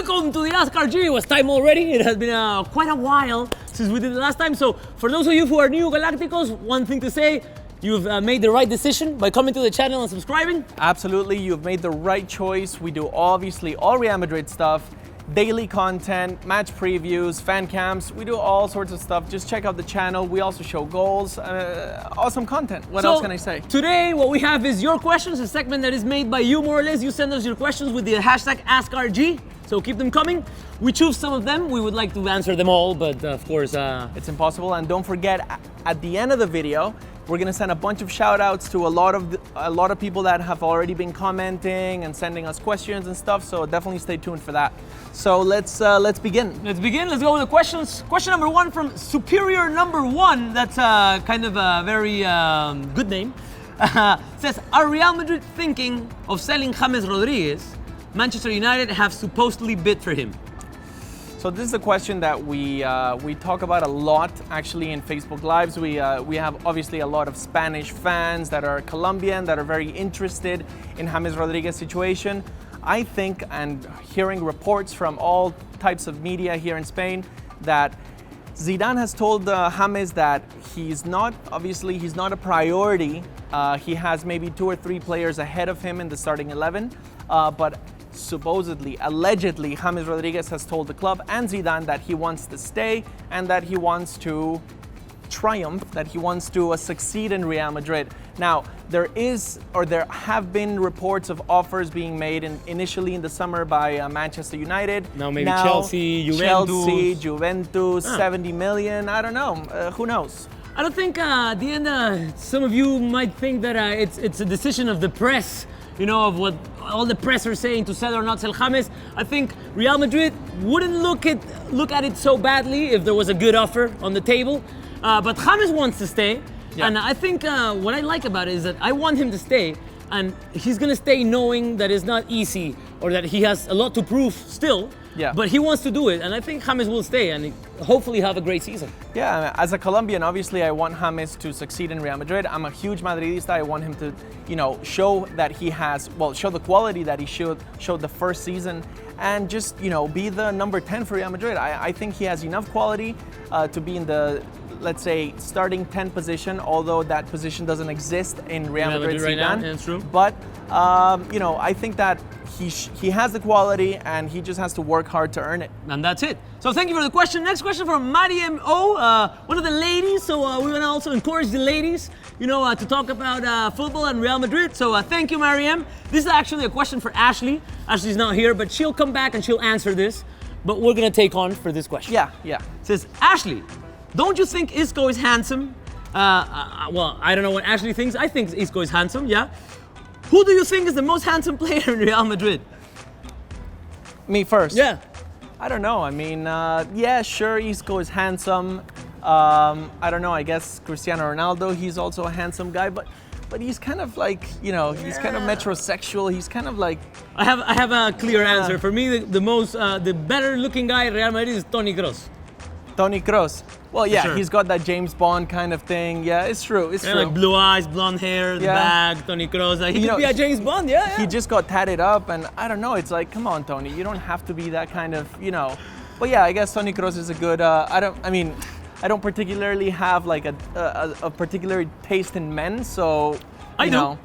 welcome to the Ask RG. It was time already. It has been quite a while since we did it last time. So for those of you who are new Galacticos, one thing to say, you've made the right decision by coming to the channel and subscribing. Absolutely, you've made the right choice. We do obviously all Real Madrid stuff, daily content, match previews, fan cams. We do all sorts of stuff. Just check out the channel. We also show goals, awesome content. What else can I say? Today, what we have is your questions, a segment that is made by you more or less. You send us your questions with the hashtag AskRG. So keep them coming. We choose some of them. We would like to answer them all, but of course, it's impossible. And don't forget, at the end of the video, we're gonna send a bunch of shout outs to a lot of people that have already been commenting and sending us questions and stuff. So definitely stay tuned for that. So let's begin. Let's go with the questions. Question number one from Superior Number One. That's kind of a very good name. Says, are Real Madrid thinking of selling James Rodriguez? Manchester United have supposedly bid for him. So this is a question that we talk about a lot actually in Facebook Lives. We have obviously a lot of Spanish fans that are Colombian that are very interested in James Rodriguez's situation. I think, and hearing reports from all types of media here in Spain, that Zidane has told James that he's not a priority. He has maybe 2 or 3 players ahead of him in the starting 11, but supposedly, allegedly, James Rodriguez has told the club and Zidane that he wants to stay and that he wants to triumph, that he wants to succeed in Real Madrid. Now, there have been reports of offers being made initially in the summer by Manchester United. Now Chelsea, Juventus, 70 million, I don't know, who knows? I don't think, at the end, some of you might think that it's a decision of the press, you know, of what all the press are saying to sell or not sell James. I think Real Madrid wouldn't look at it so badly if there was a good offer on the table. But James wants to stay. Yeah. And I think what I like about it is that I want him to stay, and he's gonna stay knowing that it's not easy or that he has a lot to prove still. Yeah. But he wants to do it, and I think James will stay and hopefully have a great season. Yeah, as a Colombian, obviously I want James to succeed in Real Madrid. I'm a huge Madridista. I want him to, show that he has, show the quality that he showed the first season, and just, be the number 10 for Real Madrid. I think he has enough quality to be in the, let's say, starting 10 position, although that position doesn't exist in Real Madrid right now. Zidane. Yeah, that's true. But, I think that he has the quality and he just has to work hard to earn it. And that's it. So thank you for the question. Next question from Mariam O, one of the ladies. So we want to also encourage the ladies, to talk about football and Real Madrid. So thank you, Mariam. This is actually a question for Ashley. Ashley's not here, but she'll come back and she'll answer this. But we're going to take on for this question. Yeah. It says, Ashley, don't you think Isco is handsome? Well, I don't know what Ashley thinks. I think Isco is handsome, yeah. Who do you think is the most handsome player in Real Madrid? Me first? Yeah. I don't know. I mean, yeah, sure, Isco is handsome. I don't know, I guess Cristiano Ronaldo, he's also a handsome guy, but he's kind of like, he's kind of metrosexual. He's kind of like... I have a clear answer. For me, the better looking guy in Real Madrid is Toni Kroos. Toni Kroos. Well, yeah, sure. He's got that James Bond kind of thing. Yeah, it's true. It's true. Like blue eyes, blonde hair, the bag, Toni Kroos. He could be a James Bond, yeah. He just got tatted up, and I don't know. It's like, come on, Tony. You don't have to be that kind of, But yeah, I guess Toni Kroos is a good. I don't particularly have like a particular taste in men, so I do.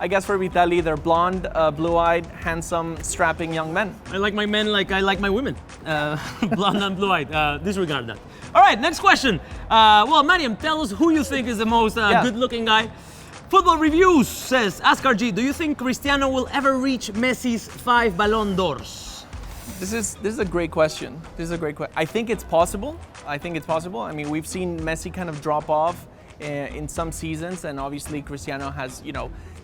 I guess for Vitaly, they're blonde, blue-eyed, handsome, strapping young men. I like my men like I like my women. Blonde and blue-eyed. Disregard that. All right, next question. Well, Mariam, tell us who you think is the most good-looking guy. Football Reviews says, Ask RG, do you think Cristiano will ever reach Messi's 5 Ballon d'Ors? This is a great question. I think it's possible. I mean, we've seen Messi kind of drop off in some seasons, and obviously Cristiano has,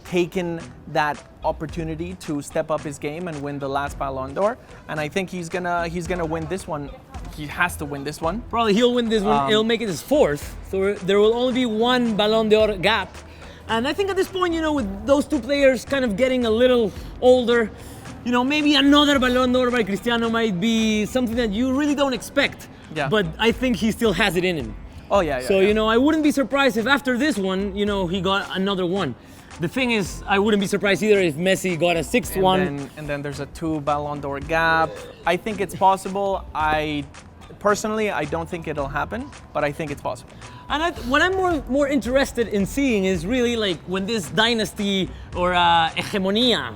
taken that opportunity to step up his game and win the last Ballon d'Or, and I think he's gonna win this one. He has to win this one. Probably he'll win this one. He'll make it his 4th, so there will only be 1 Ballon d'Or gap. And I think at this point, with those 2 players kind of getting a little older, maybe another Ballon d'Or by Cristiano might be something that you really don't expect. Yeah. But I think he still has it in him. Oh yeah. So I wouldn't be surprised if after this one, he got another one. The thing is, I wouldn't be surprised either if Messi got a sixth one. And then there's a 2 Ballon d'Or gap. I think it's possible. Personally, I don't think it'll happen, but I think it's possible. And what I'm more interested in seeing is really like when this dynasty or hegemonia,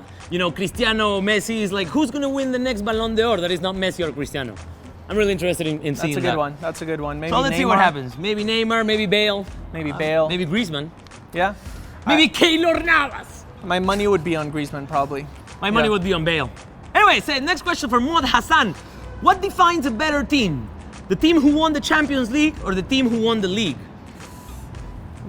Cristiano, Messi is like, who's going to win the next Ballon d'Or that is not Messi or Cristiano? I'm really interested in seeing that. That's a good one. That's a good one. Maybe so let's Neymar. see what happens. Maybe Neymar, maybe Bale. Maybe Bale. Maybe Griezmann. Yeah. Maybe Keylor Navas. My money would be on Griezmann, probably. My money would be on Bale. Anyway, next question for Muad Hassan. What defines a better team? The team who won the Champions League or the team who won the league?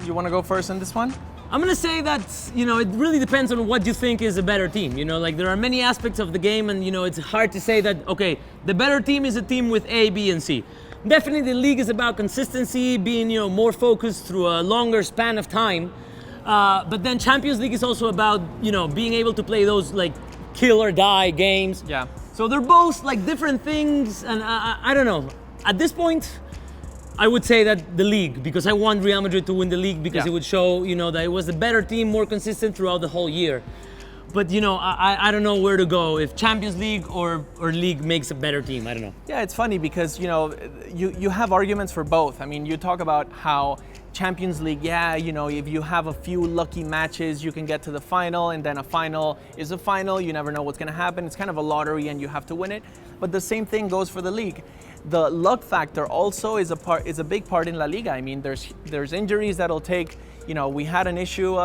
You want to go first in this one? I'm going to say that, it really depends on what you think is a better team. There are many aspects of the game and, it's hard to say that, okay, the better team is a team with A, B, and C. Definitely the league is about consistency, being, more focused through a longer span of time. But then Champions League is also about, being able to play those like kill or die games. Yeah. So they're both like different things, and I don't know. At this point, I would say that the league, because I want Real Madrid to win the league because it would show, that it was a better team, more consistent throughout the whole year. But I don't know where to go if Champions League or league makes a better team. I don't know. Yeah, it's funny because you have arguments for both. I mean, you talk about how Champions League, if you have a few lucky matches, you can get to the final, and then a final is a final. You never know what's going to happen. It's kind of a lottery, and you have to win it. But the same thing goes for the league. The luck factor also is a big part in La Liga. I mean, there's injuries that'll take. We had an issue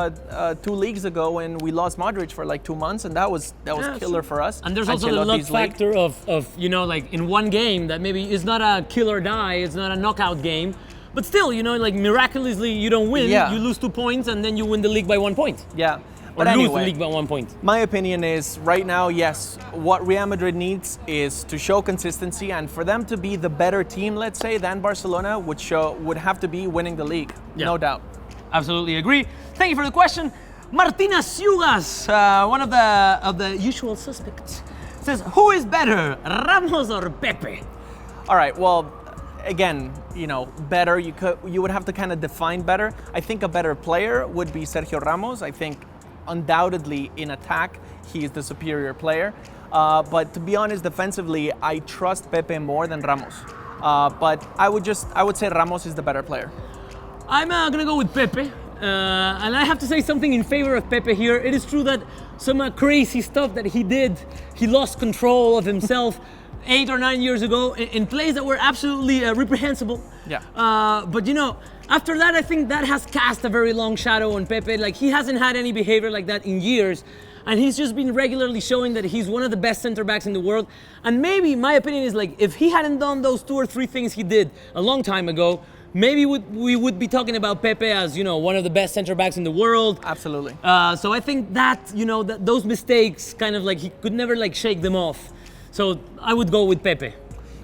2 leagues ago when we lost Modric for like 2 months, and that was killer for us. And there's also the luck factor of like in one game that maybe is not a kill or die, it's not a knockout game, but still, like miraculously you don't win, you lose 2 points, and then you win the league by 1 point. Yeah. Or lose the league by 1 point. My opinion is right now, yes, what Real Madrid needs is to show consistency, and for them to be the better team, let's say, than Barcelona would have to be winning the league, no doubt. Absolutely agree. Thank you for the question. Martina Ciugas, one of the usual suspects, says, who is better, Ramos or Pepe? All right, well, again, better, you would have to kind of define better. I think a better player would be Sergio Ramos. I think undoubtedly in attack, he is the superior player. But to be honest, defensively, I trust Pepe more than Ramos. But I would say Ramos is the better player. I'm gonna go with Pepe, and I have to say something in favor of Pepe here. It is true that some crazy stuff that he did, he lost control of himself 8 or 9 years ago in plays that were absolutely reprehensible. Yeah. But after that, I think that has cast a very long shadow on Pepe. Like, he hasn't had any behavior like that in years, and he's just been regularly showing that he's one of the best center backs in the world. And maybe my opinion is, like, if he hadn't done those 2 or 3 things he did a long time ago, maybe we would be talking about Pepe as, one of the best center backs in the world. Absolutely. So I think that, those mistakes kind of like he could never like shake them off. So I would go with Pepe.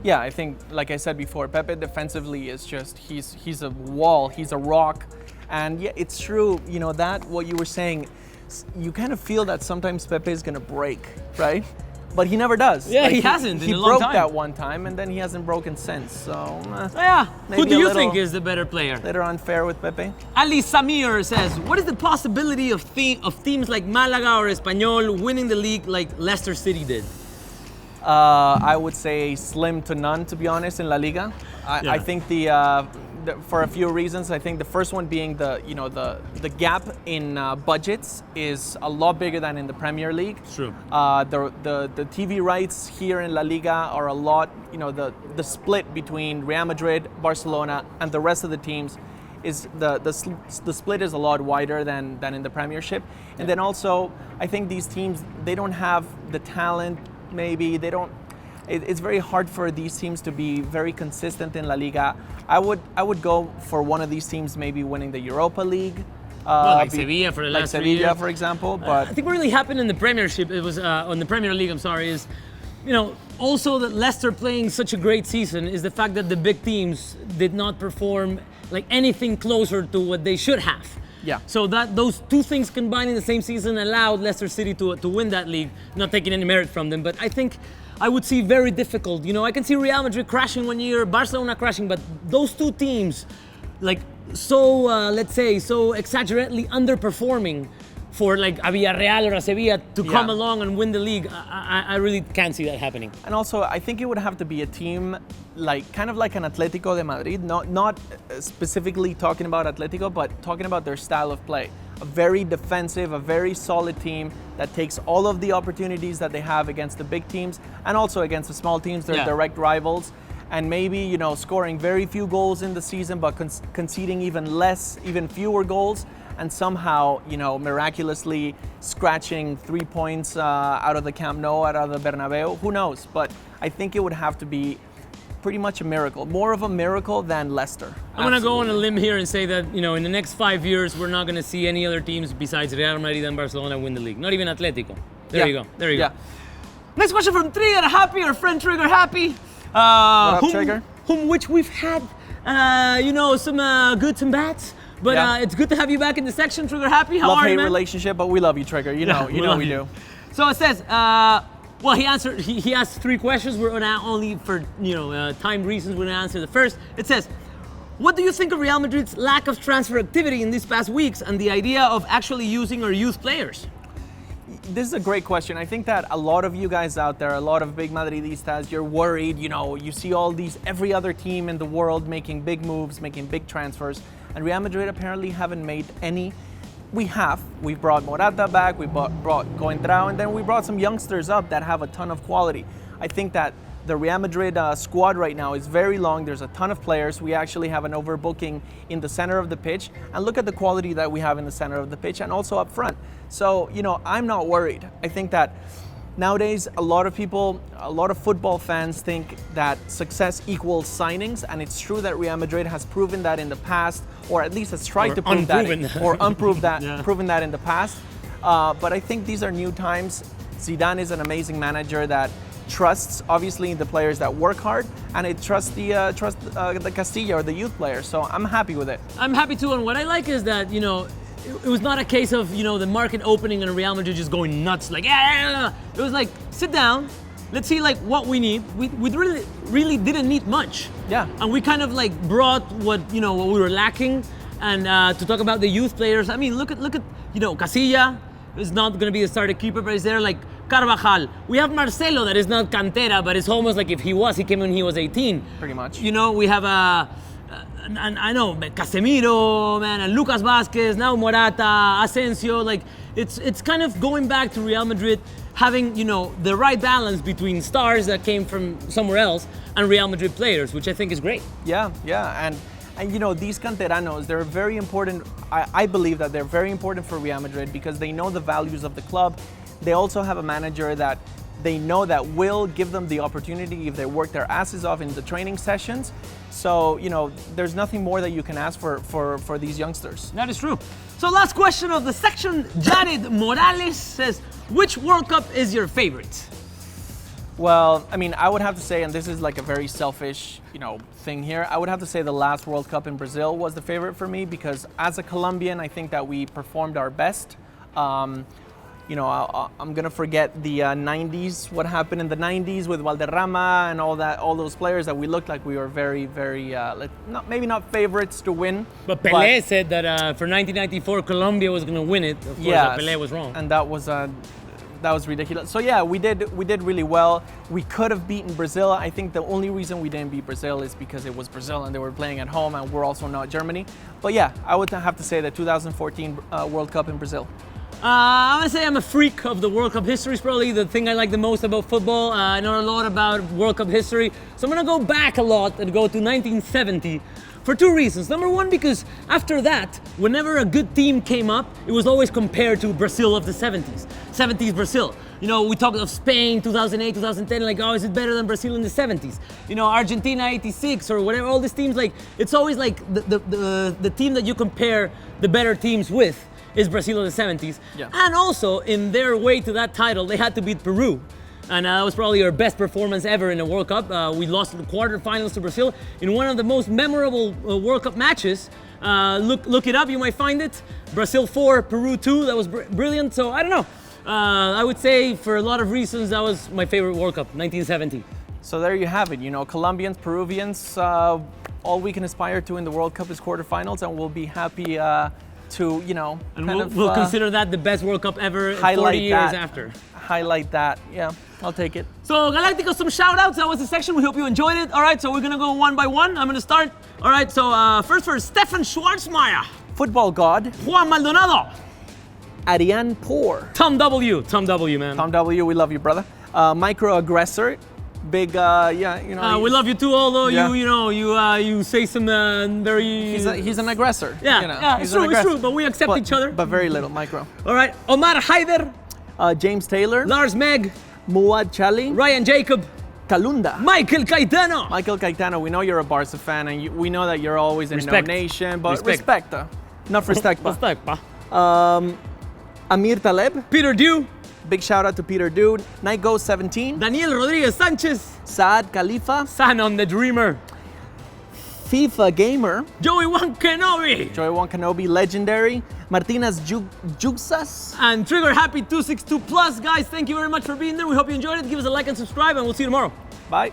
Yeah, I think, like I said before, Pepe defensively is just, he's a wall, he's a rock. And yeah, it's true, that what you were saying, you kind of feel that sometimes Pepe is going to break, right? But he never does. Yeah, he hasn't in a long time. He broke that one time, and then he hasn't broken since. So yeah, who do you think is the better player? Little unfair with Pepe. Ali Samir says, what is the possibility of teams like Malaga or Espanyol winning the league like Leicester City did? I would say slim to none, to be honest, in La Liga. I think for a few reasons. I think the first one being the gap in budgets is a lot bigger than in the Premier League. True. The TV rights here in La Liga are a lot. The split between Real Madrid, Barcelona, and the rest of the teams is the split is a lot wider than in the Premiership. And then also, I think these teams, they don't have the talent. Maybe they don't. It's very hard for these teams to be very consistent in La Liga. I would go for one of these teams maybe winning the Europa League. Like Sevilla for the last 3 years. Like Sevilla, for example. But I think what really happened in the Premiership, it was on the Premier League, is, also that Leicester playing such a great season is the fact that the big teams did not perform like anything closer to what they should have. Yeah. So that those 2 things combined in the same season allowed Leicester City to win that league, not taking any merit from them. But I think I would see very difficult. I can see Real Madrid crashing one year, Barcelona crashing, but those 2 teams, like so, let's say, so exaggerately underperforming for like a Villarreal or a Sevilla to come Yeah. along and win the league. I really can't see that happening. And also, I think it would have to be a team like kind of like an Atletico de Madrid, not specifically talking about Atletico, but talking about their style of play. A very defensive, a very solid team that takes all of the opportunities that they have against the big teams and also against the small teams, their Yeah. direct rivals. And maybe, you know, scoring very few goals in the season, but conceding even less, even fewer goals, and somehow, you know, miraculously scratching 3 points out of the Camp Nou, out of the Bernabeu. Who knows? But I think it would have to be pretty much a miracle, more of a miracle than Leicester. I'm going to go on a limb here and say that, you know, in the next 5 years, we're not going to see any other teams besides Real Madrid and Barcelona win the league. Not even Atletico. There you go. There you go. Next question from Trigger Happy, our friend Trigger Happy. What up, Trigger? Which we've had, you know, some goods and bads. But Yeah. it's good to have you back in the section, Trigger Happy. How are you, Love-hate man? relationship, but we love you, Trigger. You know, love we you. do. So it says, well, he answered. He asked 3 questions. We're gonna only for time reasons. We're gonna answer the first. It says, what do you think of Real Madrid's lack of transfer activity in these past weeks and the idea of actually using our youth players? This is a great question. I think that a lot of you guys out there, a lot of big Madridistas, you're worried. You know, you see every other team in the world making big moves, making big transfers, and Real Madrid apparently haven't made any. We brought Morata back, we brought Coentrao, and then we brought some youngsters up that have a ton of quality. I think that the Real Madrid squad right now is very long. There's a ton of players. We actually have an overbooking in the center of the pitch. And look at the quality that we have in the center of the pitch and also up front. So, you know, I'm not worried. I think that nowadays a lot of football fans think that success equals signings. And it's true that Real Madrid has proven that in the past, or at least has tried Or to prove that, unproven. or unproved that, Yeah. proven that in the past. But I think these are new times. Zidane is an amazing manager that trusts obviously the players that work hard, and it trusts the Castilla or the youth players. So I'm happy with it. I'm happy too, and what I like is that, you know, it was not a case of, you know, the market opening and Real Madrid just going nuts, like, yeah. It was like, sit down, let's see like what we need. We really didn't need much. Yeah. And we kind of like brought what we were lacking, and to talk about the youth players. I mean, look at Casilla is not going to be the starting keeper, but he's there. Like Carvajal, we have Marcelo that is not cantera, but it's almost like if he came when he was 18. Pretty much. You know, we have and I know Casemiro, man, and Lucas Vázquez, now Morata, Asensio. Like it's kind of going back to Real Madrid having, you know, the right balance between stars that came from somewhere else and Real Madrid players, which I think is great. Yeah, and you know, these canteranos, they're very important. I believe that they're very important for Real Madrid because they know the values of the club. They also have a manager that they know that will give them the opportunity if they work their asses off in the training sessions. So, you know, there's nothing more that you can ask for these youngsters. That is true. So last question of the section, Jared Morales says, which World Cup is your favorite? Well, I mean, I would have to say, and this is like a very selfish, you know, thing here, I would have to say the last World Cup in Brazil was the favorite for me because as a Colombian, I think that we performed our best. You know, I'm gonna forget the 90s, what happened in the 90s with Valderrama and all those players that we looked like we were very, very, maybe not favorites to win. But Pelé said that for 1994, Colombia was going to win it. Of course, Pelé was wrong. And that was ridiculous. So yeah, we did really well. We could have beaten Brazil. I think the only reason we didn't beat Brazil is because it was Brazil and they were playing at home and we're also not Germany. But yeah, I would have to say the 2014 World Cup in Brazil. I'm going to say I'm a freak of the World Cup history. It's probably the thing I like the most about football. I know a lot about World Cup history. So I'm going to go back a lot and go to 1970 for 2 reasons. Number one, because after that, whenever a good team came up, it was always compared to Brazil of the 70s. 70s Brazil. You know, we talk of Spain, 2008, 2010, like, oh, is it better than Brazil in the 70s? You know, Argentina, 86 or whatever, all these teams, like, it's always like the team that you compare the better teams with is Brazil in the 70s. Yeah. And also, in their way to that title, they had to beat Peru. And that was probably our best performance ever in a World Cup. We lost in the quarterfinals to Brazil in one of the most memorable World Cup matches. Look it up, you might find it. Brazil 4, Peru 2, that was brilliant. So I don't know. I would say for a lot of reasons, that was my favorite World Cup, 1970. So there you have it. You know, Colombians, Peruvians, all we can aspire to in the World Cup is quarterfinals, and we'll be happy to, you know, And kind we'll of, consider that the best World Cup ever 40 highlight years that. after. highlight that. Yeah, I'll take it. So Galacticos, some shout outs. That was the section. We hope you enjoyed it. All right, so we're gonna go one by one. I'm gonna start. All right, so first for Stefan Schwarzmeier, Football God, Juan Maldonado, Ariane Poor. Tom W, man. Tom W, we love you, brother. Microaggressor, big, yeah, you know. We love you too, although Yeah. you say some very. He's an aggressor. Yeah, you know. yeah, He's it's an true, it's aggressor. true, but we accept each other. But very little, micro. All right, Omar Haider, James Taylor, Lars Meg, Muad Chali, Ryan Jacob, Kalunda. Michael Caetano. Michael Caetano, we know you're a Barca fan, and we know that you're always in Respect. No Nation, but Respect. respect. Not respect, Respect, pa. Amir Taleb, Peter Dew, big shout out to Peter Dude. Night Goes 17, Daniel Rodriguez Sanchez, Saad Khalifa, Sanon the Dreamer, FIFA Gamer, Joey Wan Kenobi, Joy One Kenobi, Legendary, Martinez Jugsas. and Trigger Happy 262 Plus. Guys, thank you very much for being there. We hope you enjoyed it. Give us a like and subscribe, and we'll see you tomorrow. Bye.